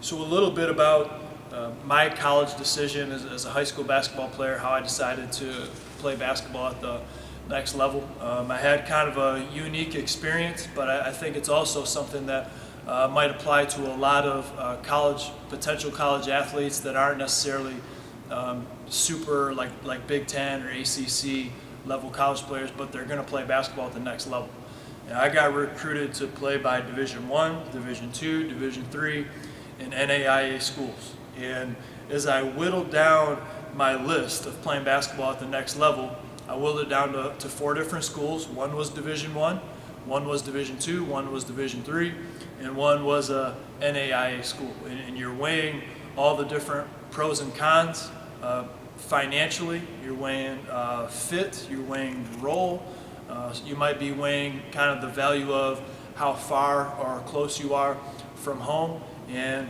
So a little bit about my college decision as a high school basketball player, how I decided to play basketball at the next level. I had kind of a unique experience, but I think it's also something that might apply to a lot of potential college athletes that aren't necessarily super like Big Ten or ACC level college players, but they're going to play basketball at the next level. And I got recruited to play by Division I, Division II, Division III, and NAIA schools. And as I whittled down my list of playing basketball at the next level, I whittled it down to 4 different schools. One was Division I, one was Division II, one was Division III, and one was a NAIA school. And you're weighing all the different pros and cons. Financially, you're weighing fit, you're weighing role. You might be weighing kind of the value of how far or close you are from home. And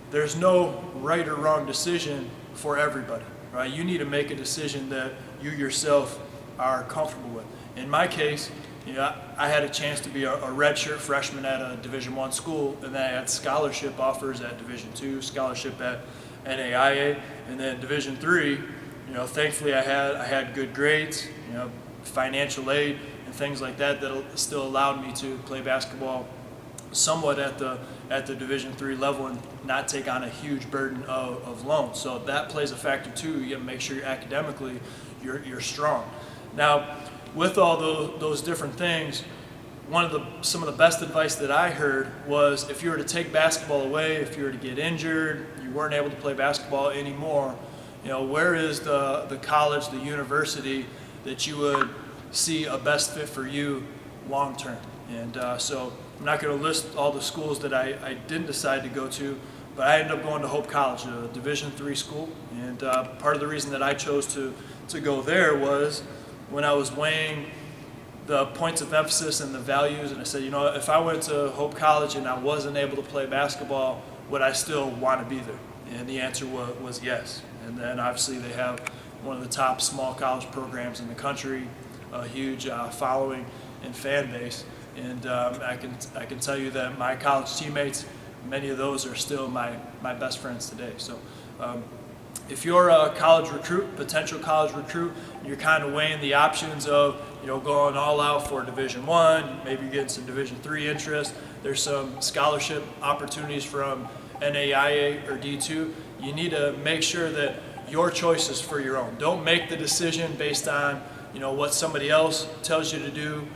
there's no right or wrong decision for everybody, right? You need to make a decision that you yourself are comfortable with. In my case, I had a chance to be a redshirt freshman at a Division I school, and then I had scholarship offers at Division II, scholarship at NAIA, and then Division III. Thankfully I had good grades, financial aid and things like that still allowed me to play basketball somewhat at the Division III level and not take on a huge burden of loans. So that plays a factor too. You got to make sure academically you're strong. Now, with all those different things, some of the best advice that I heard was if you were to take basketball away, if you were to get injured, you weren't able to play basketball anymore, where is the college, the university that you would see a best fit for you long term? And so I'm not going to list all the schools that I didn't decide to go to, but I ended up going to Hope College, a Division III school. And part of the reason that I chose to go there was when I was weighing the points of emphasis and the values, and I said, if I went to Hope College and I wasn't able to play basketball, would I still want to be there? And the answer was yes. And then obviously they have one of the top small college programs in the country, a huge following and fan base. And I can tell you that my college teammates, many of those are still my best friends today. So if you're a college recruit, potential college recruit, you're kind of weighing the options of going all out for Division I, maybe you're getting some Division III interest. There's some scholarship opportunities from NAIA or D2. You need to make sure that your choice is for your own. Don't make the decision based on what somebody else tells you to do.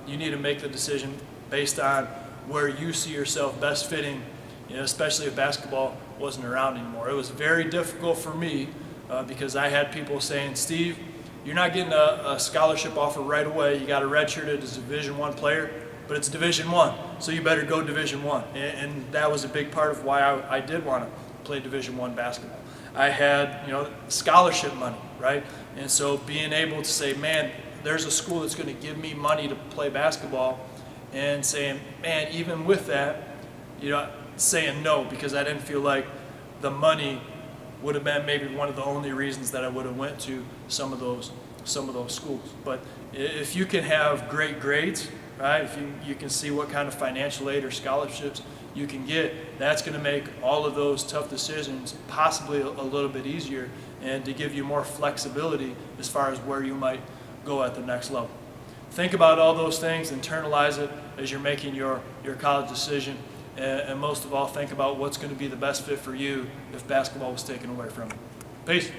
You need to make the decision based on where you see yourself best fitting, especially if basketball wasn't around anymore. It was very difficult for me because I had people saying, Steve, you're not getting a scholarship offer right away. You got a redshirted as a Division I player, but it's Division I, so you better go Division I. And that was a big part of why I did want to play Division I basketball. I had scholarship money, right? And so being able to say, man, there's a school that's going to give me money to play basketball, and saying, man, even with that, saying no, because I didn't feel like the money would have been maybe one of the only reasons that I would have went to some of those schools. But if you can have great grades, right? If you can see what kind of financial aid or scholarships you can get, that's going to make all of those tough decisions possibly a little bit easier and to give you more flexibility as far as where you might go at the next level. Think about all those things, internalize it as you're making your college decision, and most of all, think about what's going to be the best fit for you if basketball was taken away from you. Peace.